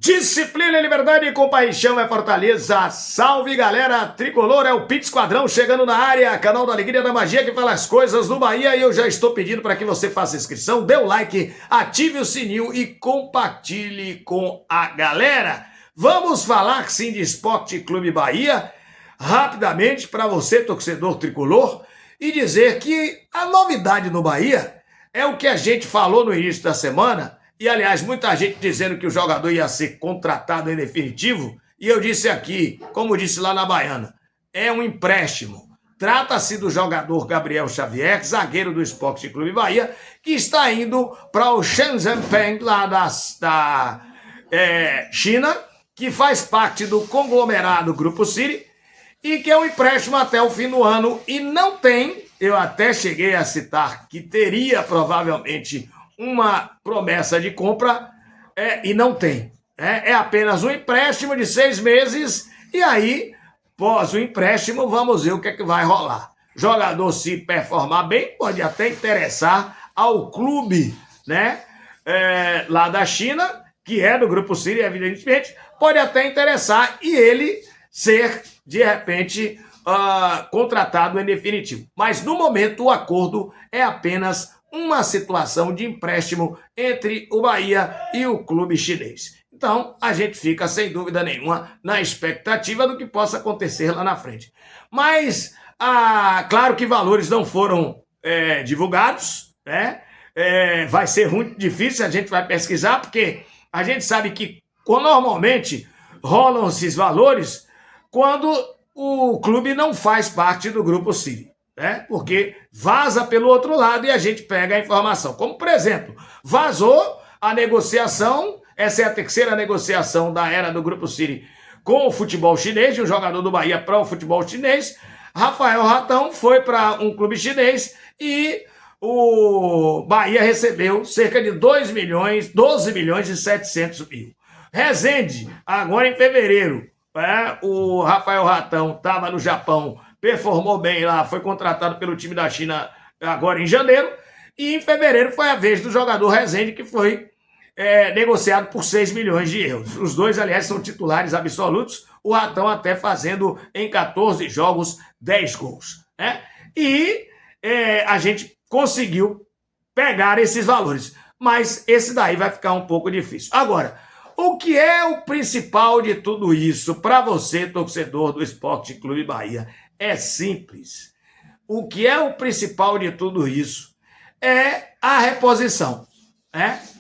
Disciplina, liberdade e compaixão é Fortaleza. Salve, galera tricolor, é o Pit Esquadrão chegando na área, canal da Alegria da Magia que fala as coisas do Bahia, e eu já estou pedindo para que você faça inscrição, dê o like, ative o sininho e compartilhe com a galera. Vamos falar sim de Esporte Clube Bahia, rapidamente para você, torcedor tricolor, e dizer que a novidade no Bahia é o que a gente falou no início da semana. E, aliás, muita gente dizendo que o jogador ia ser contratado em definitivo. E eu disse aqui, como disse lá na Baiana, é um empréstimo. Trata-se do jogador Gabriel Xavier, zagueiro do Esporte Clube Bahia, que está indo para o Shenzhen Peng, lá da China, que faz parte do conglomerado Grupo City, e que é um empréstimo até o fim do ano. E não tem, eu até cheguei a citar que teria provavelmente uma promessa de compra, e não tem. É apenas um empréstimo de 6 meses, e aí, pós o empréstimo, vamos ver o que é que vai rolar. Jogador, se performar bem, pode até interessar ao clube, né, lá da China, que é do Grupo City, evidentemente, pode até interessar e ele ser, de repente, contratado em definitivo. Mas, no momento, o acordo é apenas uma situação de empréstimo entre o Bahia e o clube chinês. Então, a gente fica, sem dúvida nenhuma, na expectativa do que possa acontecer lá na frente. Mas, claro que valores não foram divulgados, né? Vai ser muito difícil, a gente vai pesquisar, porque a gente sabe que normalmente rolam esses valores quando o clube não faz parte do Grupo City. Porque vaza pelo outro lado e a gente pega a informação. Como, por exemplo, vazou a negociação, essa é a terceira negociação da era do Grupo City com o futebol chinês, de um jogador do Bahia para o futebol chinês. Rafael Ratão foi para um clube chinês e o Bahia recebeu cerca de 12 milhões e 700 mil. Rezende, agora em fevereiro, o Rafael Ratão estava no Japão, performou bem lá, foi contratado pelo time da China agora em janeiro, e em fevereiro foi a vez do jogador Rezende, que foi negociado por 6 milhões de euros. Os dois, aliás, são titulares absolutos, o Ratão até fazendo em 14 jogos 10 gols. E a gente conseguiu pegar esses valores, mas esse daí vai ficar um pouco difícil. Agora, o que é o principal de tudo isso para você, torcedor do Esporte Clube Bahia? É simples. O que é o principal de tudo isso é a reposição.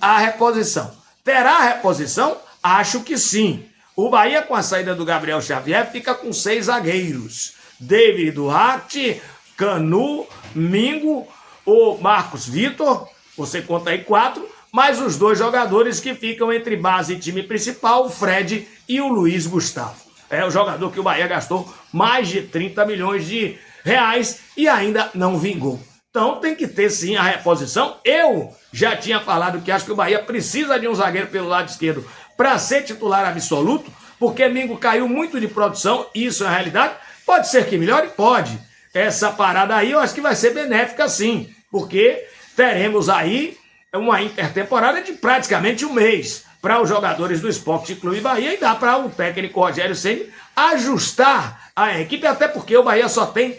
A reposição. Terá reposição? Acho que sim. O Bahia, com a saída do Gabriel Xavier, fica com 6 zagueiros. David Duarte, Canu, Mingo, o Marcos Vitor, você conta aí 4, mais os 2 jogadores que ficam entre base e time principal, o Fred e o Luiz Gustavo. É o jogador que o Bahia gastou mais de 30 milhões de reais e ainda não vingou. Então tem que ter sim a reposição. Eu já tinha falado que acho que o Bahia precisa de um zagueiro pelo lado esquerdo para ser titular absoluto, porque Mingo caiu muito de produção, isso é a realidade. Pode ser que melhore? Pode. Essa parada aí eu acho que vai ser benéfica sim, porque teremos aí uma intertemporada de praticamente um mês para os jogadores do Esporte Clube Bahia, e dá para o técnico Rogério Ceni ajustar a equipe, até porque o Bahia só tem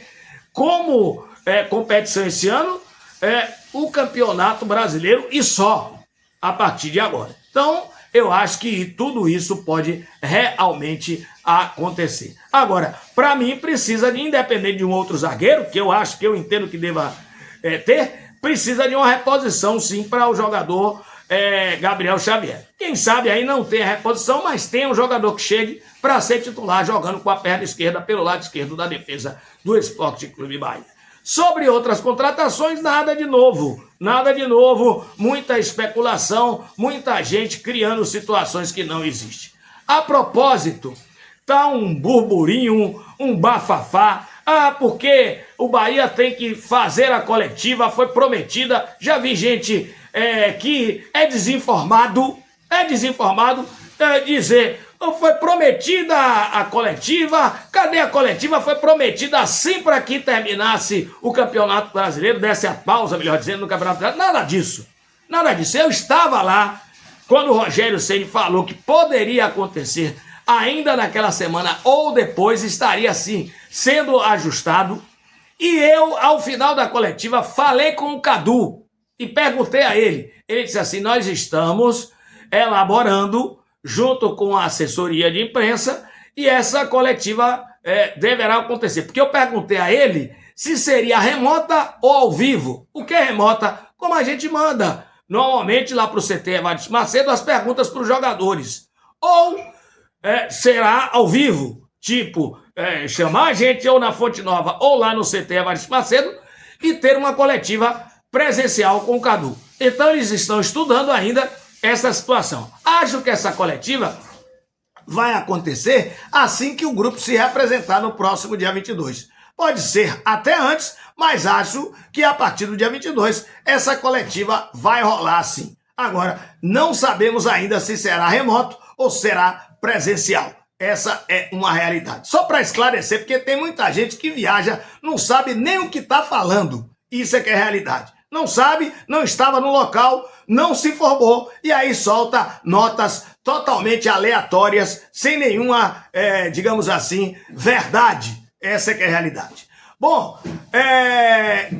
como competição esse ano o Campeonato Brasileiro e só a partir de agora. Então, eu acho que tudo isso pode realmente acontecer. Agora, para mim, precisa de, independente de um outro zagueiro, que eu entendo que deva ter, precisa de uma reposição, sim, para o jogador Gabriel Xavier. Quem sabe aí não tem a reposição, mas tem um jogador que chegue para ser titular jogando com a perna esquerda pelo lado esquerdo da defesa do Esporte Clube Bahia. Sobre outras contratações, nada de novo, muita especulação, muita gente criando situações que não existem. A propósito, tá um burburinho, um bafafá, porque o Bahia tem que fazer a coletiva, foi prometida, já vi gente que é desinformado dizer, foi prometida a coletiva, cadê a coletiva? Foi prometida assim para que terminasse o Campeonato Brasileiro, desse a pausa, melhor dizendo, no Campeonato Brasileiro. Nada disso, eu estava lá quando o Rogério Ceni falou que poderia acontecer ainda naquela semana ou depois, estaria sim sendo ajustado. E eu, ao final da coletiva, falei com o Cadu e perguntei a ele. Ele disse assim: nós estamos elaborando junto com a assessoria de imprensa e essa coletiva deverá acontecer. Porque eu perguntei a ele se seria remota ou ao vivo. O que é remota? Como a gente manda normalmente lá para o CT Evaristo Macedo as perguntas para os jogadores. Ou será ao vivo, tipo chamar a gente ou na Fonte Nova ou lá no CT Evaristo Macedo e ter uma coletiva presencial com o Cadu. Então eles estão estudando ainda essa situação. Acho que essa coletiva vai acontecer assim que o grupo se representar no próximo dia 22. Pode ser até antes, mas acho que a partir do dia 22 essa coletiva vai rolar sim. Agora, não sabemos ainda se será remoto ou será presencial. Essa é uma realidade. Só para esclarecer, porque tem muita gente que viaja, não sabe nem o que está falando. Isso é que é realidade. Não sabe, não estava no local, não se informou e aí solta notas totalmente aleatórias, sem nenhuma, digamos assim, verdade. Essa é que é a realidade. Bom,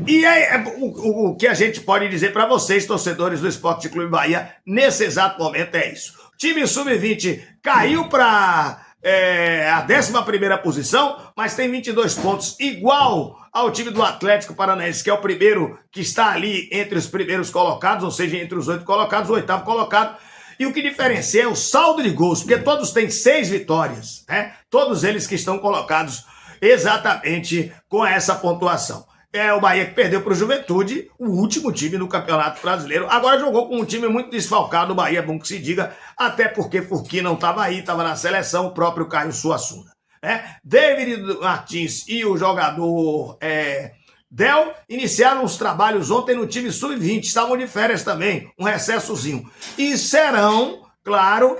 e aí, o que a gente pode dizer para vocês, torcedores do Esporte Clube Bahia, nesse exato momento é isso. O time sub-20 caiu para a 11ª posição, mas tem 22 pontos, igual ao time do Atlético Paranaense, que é o primeiro que está ali entre os primeiros colocados, ou seja, entre os 8 colocados, o 8º colocado. E o que diferencia é o saldo de gols, porque todos têm 6 vitórias, né? Todos eles que estão colocados exatamente com essa pontuação. É o Bahia que perdeu para o Juventude, o último time do Campeonato Brasileiro. Agora jogou com um time muito desfalcado, o Bahia, bom que se diga, até porque Furquim não estava aí, estava na seleção, o próprio Caio Suassuna. David Martins e o jogador Del iniciaram os trabalhos ontem no time sub-20, estavam de férias também, um recessozinho. E serão, claro,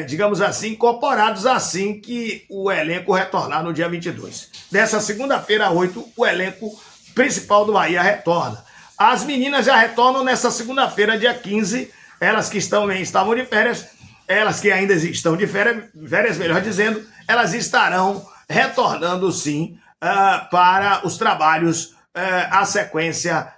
digamos assim, incorporados assim que o elenco retornar no dia 22. Dessa segunda-feira, 8, o elenco principal do Bahia retorna. As meninas já retornam nessa segunda-feira, dia 15, elas que estavam de férias, elas que ainda estão de férias, melhor dizendo, elas estarão retornando sim para os trabalhos, a sequência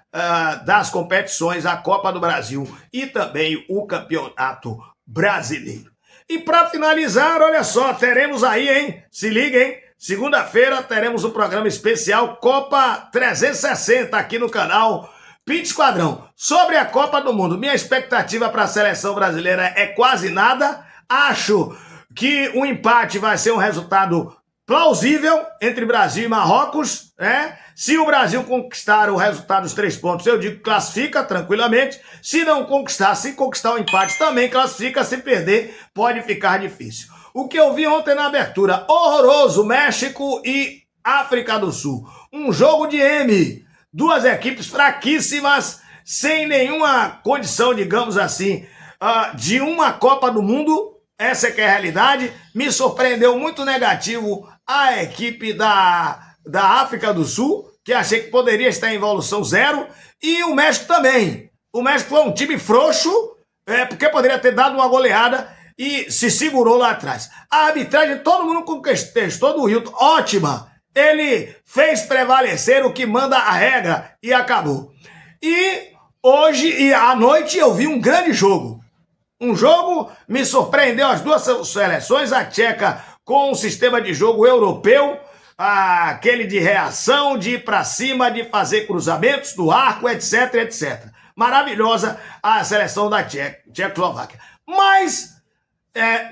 das competições, a Copa do Brasil e também o Campeonato Brasileiro. E para finalizar, olha só, teremos aí, hein? Se liga, hein? Segunda-feira teremos um programa especial Copa 360 aqui no canal Pit Esquadrão. Sobre a Copa do Mundo, minha expectativa para a seleção brasileira é quase nada. Acho que o empate vai ser um resultado plausível entre Brasil e Marrocos, né? Se o Brasil conquistar o resultado dos 3 pontos, eu digo que classifica tranquilamente. Se não conquistar, se conquistar o empate, também classifica. Se perder, pode ficar difícil. O que eu vi ontem na abertura, horroroso, México e África do Sul. Um jogo de M, duas equipes fraquíssimas, sem nenhuma condição, digamos assim, de uma Copa do Mundo. Essa é que é a realidade. Me surpreendeu muito negativo a equipe da África do Sul, que achei que poderia estar em evolução 0, e o México também. O México foi um time frouxo, porque poderia ter dado uma goleada e se segurou lá atrás. A arbitragem, todo mundo contestou do Wilton, ótima. Ele fez prevalecer o que manda a regra e acabou. E hoje e à noite eu vi um grande jogo. Um jogo me surpreendeu as duas seleções, a tcheca com um sistema de jogo europeu, aquele de reação, de ir para cima, de fazer cruzamentos do arco, etc, etc. Maravilhosa a seleção da Tchecoslováquia. Mas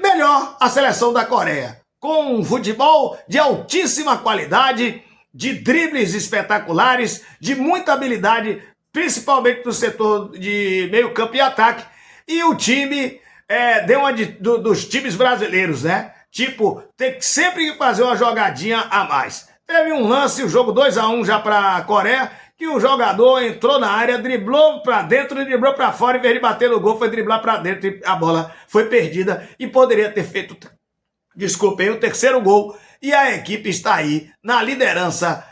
melhor a seleção da Coreia, com um futebol de altíssima qualidade, de dribles espetaculares, de muita habilidade, principalmente no setor de meio campo e ataque. E o time deu uma dos times brasileiros, né? Tipo, tem que sempre fazer uma jogadinha a mais. Teve um lance, o jogo 2-1 já para a Coreia, que o jogador entrou na área, driblou para dentro e driblou para fora, em vez de bater no gol, foi driblar para dentro e a bola foi perdida e poderia ter feito, desculpem, o terceiro gol. E a equipe está aí na liderança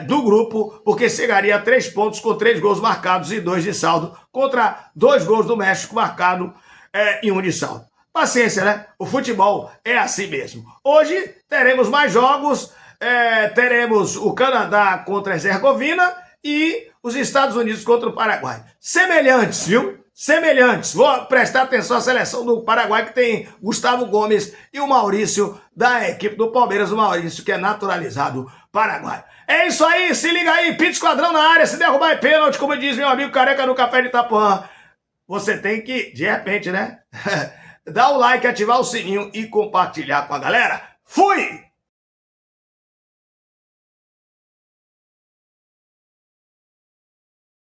do grupo, porque chegaria a 3 pontos com 3 gols marcados e 2 de saldo, contra 2 gols do México marcado em um de saldo. Paciência, né? O futebol é assim mesmo. Hoje teremos mais jogos, teremos o Canadá contra a Herzegovina e os Estados Unidos contra o Paraguai. Semelhantes, viu? Semelhantes. Vou prestar atenção à seleção do Paraguai, que tem Gustavo Gomes e o Maurício, da equipe do Palmeiras, o Maurício, que é naturalizado paraguaio. É isso aí, se liga aí, Pita Esquadrão na área, se derrubar é pênalti, como diz meu amigo Careca no Café de Itapuã. Você tem que, de repente, né, dar o like, ativar o sininho e compartilhar com a galera. Fui!